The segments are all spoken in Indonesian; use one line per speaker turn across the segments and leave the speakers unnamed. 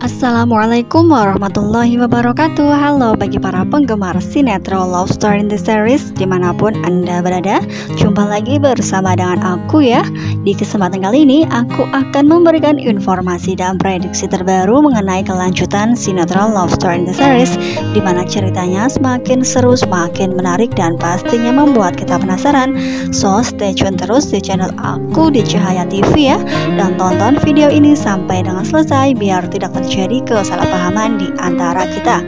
Assalamualaikum warahmatullahi wabarakatuh. Halo bagi para penggemar sinetron Love Story in the Series dimanapun Anda berada. Jumpa lagi bersama dengan aku ya. Di kesempatan kali ini aku akan memberikan informasi dan prediksi terbaru mengenai kelanjutan sinetron Love Story in the Series, dimana ceritanya semakin seru, semakin menarik, dan pastinya membuat kita penasaran. So stay tune terus di channel aku di Cahaya TV ya, dan tonton video ini sampai dengan selesai biar tidak terjadi kesalahpahaman di antara kita.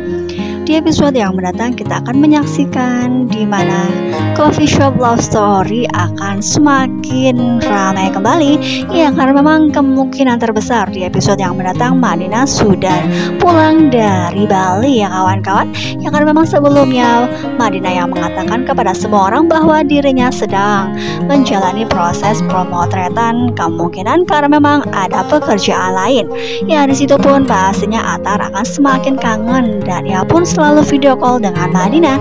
Di episode yang mendatang kita akan menyaksikan di mana coffee shop love story akan semakin ramai kembali. Ya, karena memang kemungkinan terbesar di episode yang mendatang Madinah sudah pulang dari Bali ya kawan-kawan. Ya, karena memang sebelumnya Madinah yang mengatakan kepada semua orang bahwa dirinya sedang menjalani proses pemotretan, kemungkinan karena memang ada pekerjaan lain. Ya, di situ pun pastinya Atar akan semakin kangen dan ia pun selalu video call dengan Madinah.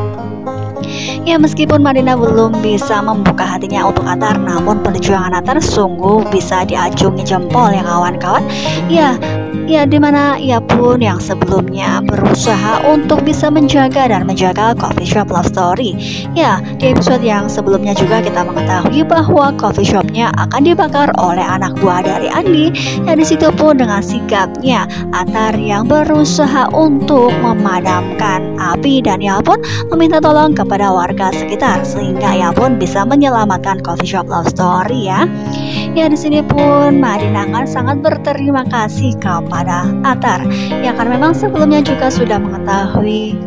Ya, meskipun Madinah belum bisa membuka hatinya untuk Atar, namun perjuangan Atar sungguh bisa diacungi jempol ya kawan-kawan. Ya, dimana ia pun yang sebelumnya berusaha untuk bisa menjaga coffee shop love story. Ya, di episode yang sebelumnya juga kita mengetahui bahwa coffee shopnya akan dibakar oleh anak buah dari Andi. Ya, di situ pun dengan sigapnya Atar yang berusaha untuk memadamkan api, dan ia pun meminta tolong kepada warga sekitar sehingga ia pun bisa menyelamatkan coffee shop love story ya. Ya, di sini pun Madinah akan sangat berterima kasih kepada Atar. Ya, karena memang sebelumnya juga sudah mengetahui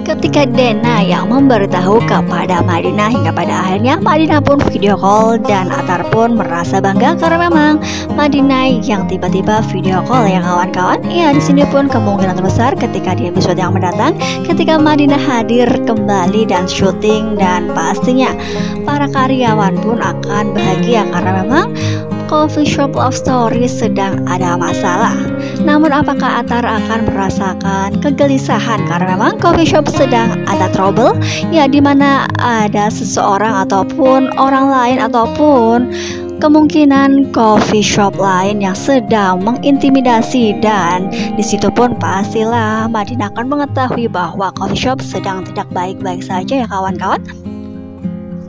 ketika Dena yang memberitahu kepada Madinah, hingga pada akhirnya Madinah pun video call dan Atar pun merasa bangga karena memang Madinah yang tiba-tiba video call ya kawan-kawan. Ya, di sini pun kemungkinan terbesar ketika di episode yang mendatang ketika Madinah hadir kembali dan syuting, dan pastinya para karyawan pun akan bahagia karena memang coffee shop love story sedang ada masalah. Namun apakah Atar akan merasakan kegelisahan karena memang coffee shop sedang ada trouble? Ya, dimana ada seseorang ataupun orang lain ataupun kemungkinan coffee shop lain yang sedang mengintimidasi, dan disitu pun pastilah Madinah akan mengetahui bahwa coffee shop sedang tidak baik-baik saja ya kawan-kawan.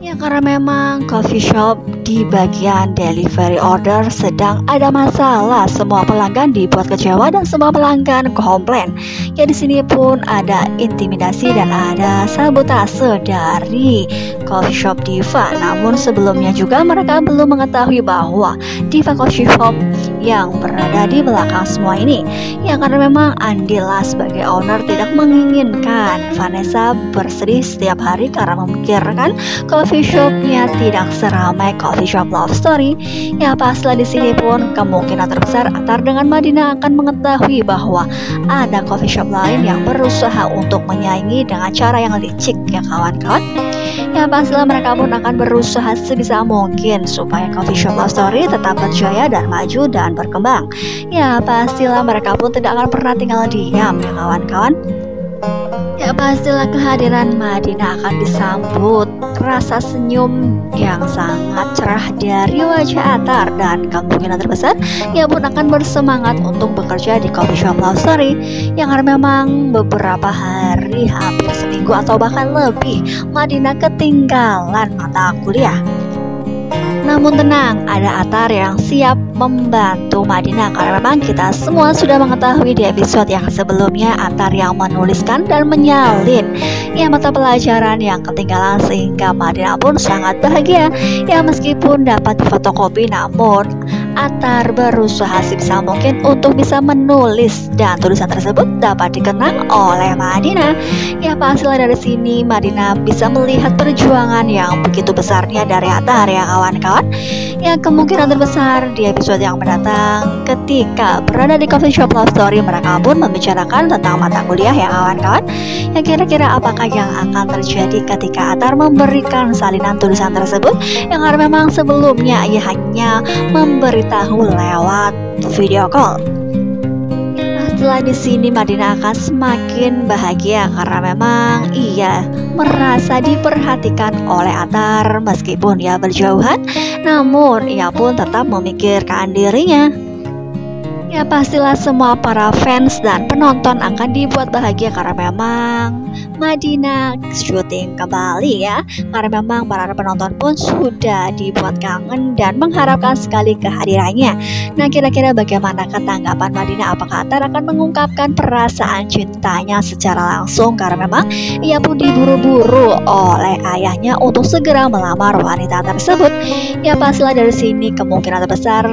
Ya, karena memang coffee shop di bagian delivery order sedang ada masalah. Semua pelanggan dibuat kecewa dan semua pelanggan komplain. Ya, di sini pun ada intimidasi dan ada sabotase dari coffee shop Diva. Namun sebelumnya juga mereka belum mengetahui bahwa Diva Coffee Shop yang berada di belakang semua ini. Ya, karena memang Andila sebagai owner tidak menginginkan Vanessa bersedih setiap hari karena memikirkan coffee shopnya tidak seramai coffee shop love story. Ya, paslah di sini pun kemungkinan terbesar Atar dengan Madinah akan mengetahui bahwa ada coffee shop lain yang berusaha untuk menyaingi dengan cara yang licik ya kawan-kawan. Ya, pastilah mereka pun akan berusaha sebisa mungkin supaya coffee shop love story tetap berjaya dan maju dan berkembang. Ya, pastilah mereka pun tidak akan pernah tinggal diam ya kawan-kawan. Ya, pastilah kehadiran Madinah akan disambut rasa senyum yang sangat cerah dari wajah Atar, dan kemungkinan terbesar ia pun akan bersemangat untuk bekerja di coffee shop love story. Yang karena memang beberapa hari, hampir seminggu atau bahkan lebih, Madinah ketinggalan mata kuliah. Namun tenang, ada Atar yang siap membantu Madinah karena memang kita semua sudah mengetahui di episode yang sebelumnya Atar yang menuliskan dan menyalin ya mata pelajaran yang ketinggalan, sehingga Madinah pun sangat bahagia. Ya, meskipun dapat difotokopi, namun Atar berusaha sebisa mungkin untuk bisa menulis dan tulisan tersebut dapat dikenang oleh Madinah. Ya, pastilah dari sini Madinah bisa melihat perjuangan yang begitu besarnya dari Atar ya kawan-kawan. Ya, kemungkinan terbesar di episode yang mendatang ketika berada di coffee shop love story mereka pun membicarakan tentang mata kuliah ya kawan-kawan. Ya, kira-kira apakah yang akan terjadi ketika Atar memberikan salinan tulisan tersebut, yang karena memang sebelumnya ia hanya memberitahu lewat video call. Setelah di sini Madinah akan semakin bahagia karena memang ia merasa diperhatikan oleh Atar meskipun ia berjauhan, namun ia pun tetap memikirkan dirinya. Ya pastilah semua para fans dan penonton akan dibuat bahagia karena memang Madinah syuting kembali ya. Karena memang para penonton pun sudah dibuat kangen dan mengharapkan sekali kehadirannya. Nah, kira-kira bagaimana tanggapan Madinah? Apakah Atar akan mengungkapkan perasaan cintanya secara langsung karena memang ia pun diburu-buru oleh ayahnya untuk segera melamar wanita tersebut? Ya pastilah dari sini kemungkinan terbesar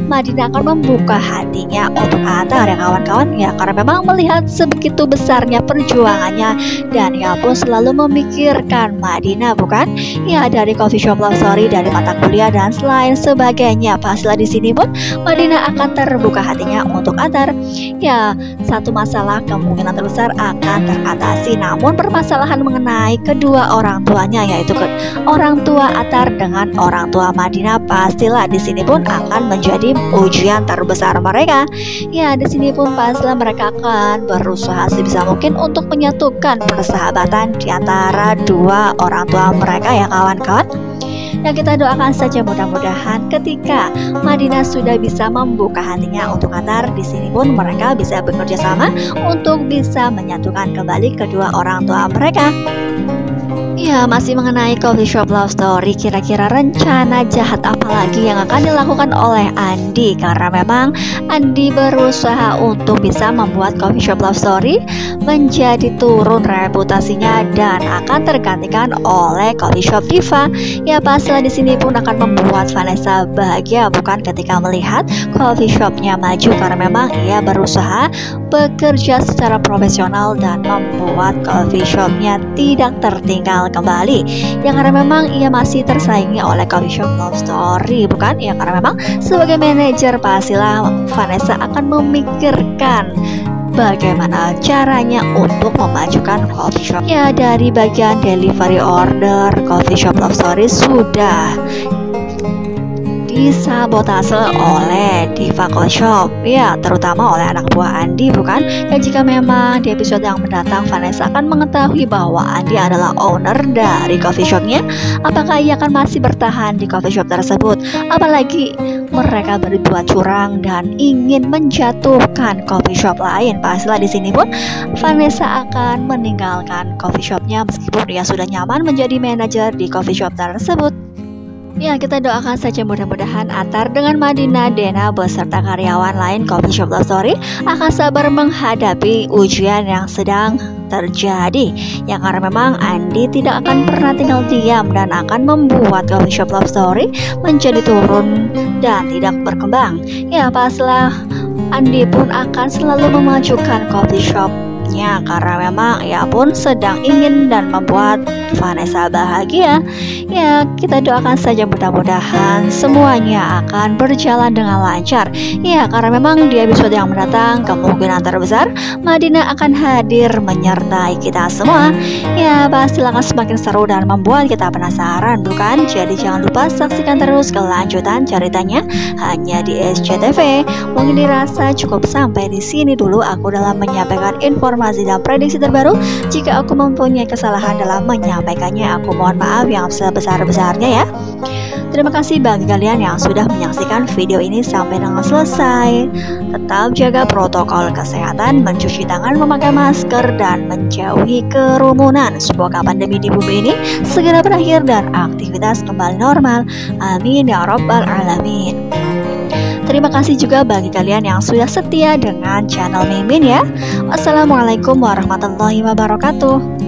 Madinah akan membuka hatinya untuk Atar ya kawan-kawan ya, karena memang melihat sebegitu besarnya perjuangannya dan ia pun selalu memikirkan Madinah bukan? Ya dari coffee shop love story, dari mata kuliah dan selain sebagainya. Pastilah di sini pun Madinah akan terbuka hatinya untuk Atar. Ya satu masalah kemungkinan terbesar akan teratasi, namun permasalahan mengenai kedua orang tuanya, yaitu orang tua Atar dengan orang tua Madinah, pastilah di sini pun akan menjadi ujian terbesar mereka. Ya di sini pun pastilah mereka akan berusaha sebisa mungkin untuk menyatukan persahabatan di antara dua orang tua mereka ya kawan-kawan. Yang kita doakan saja mudah-mudahan ketika Madinah sudah bisa membuka hatinya untuk Atar, di sini pun mereka bisa bekerja sama untuk bisa menyatukan kembali kedua orang tua mereka. Ya, masih mengenai coffee shop love story, kira-kira rencana jahat apa lagi yang akan dilakukan oleh Andi? Karena memang Andi berusaha untuk bisa membuat coffee shop love story menjadi turun reputasinya dan akan tergantikan oleh coffee shop diva. Ya, pastilah di sini pun akan membuat Vanessa bahagia bukan ketika melihat coffee shopnya maju, karena memang ia berusaha bekerja secara profesional dan membuat coffee shopnya tidak tertinggal kembali ya, karena memang ia masih tersaingi oleh coffee shop love story bukan ya, karena memang sebagai manajer pastilah Vanessa akan memikirkan bagaimana caranya untuk memajukan coffee shop. Ya dari bagian delivery order, coffee shop love story sudah disabotase oleh Diva Coffee Shop ya, terutama oleh anak buah Andi bukan ya. Jika memang di episode yang mendatang Vanessa akan mengetahui bahwa Andi adalah owner dari coffee shopnya, apakah ia akan masih bertahan di coffee shop tersebut? Apalagi mereka berdua curang dan ingin menjatuhkan coffee shop lain. Pastilah di sini pun Vanessa akan meninggalkan coffee shopnya meskipun ia sudah nyaman menjadi manajer di coffee shop tersebut. Ya kita doakan saja mudah-mudahan Atar dengan Madinah, Dena beserta karyawan lain coffee shop love story akan sabar menghadapi ujian yang sedang terjadi. Yang karena memang Andi tidak akan pernah tinggal diam dan akan membuat coffee shop love story menjadi turun dan tidak berkembang. Ya pastilah Andi pun akan selalu memajukan coffee shopnya karena memang ia pun sedang ingin dan membuat Vanessa bahagia. Ya kita doakan saja mudah-mudahan semuanya akan berjalan dengan lancar. Ya karena memang di episode yang mendatang kemungkinan terbesar Madinah akan hadir menyertai kita semua. Ya pastilah akan semakin seru dan membuat kita penasaran bukan? Jadi jangan lupa saksikan terus kelanjutan ceritanya hanya di SCTV. Mungkin dirasa cukup sampai di sini dulu aku dalam menyampaikan informasi dan prediksi terbaru. Jika aku mempunyai kesalahan dalam menyampaikannya, aku mohon maaf yang sebesar-besarnya ya. Terima kasih bagi kalian yang sudah menyaksikan video ini sampai dengan selesai. Tetap jaga protokol kesehatan, mencuci tangan, memakai masker, dan menjauhi kerumunan. Semoga pandemi di bumi ini segera berakhir dan aktivitas kembali normal. Amin ya rabbal alamin. Terima kasih juga bagi kalian yang sudah setia dengan channel Mimin ya. Wassalamualaikum warahmatullahi wabarakatuh.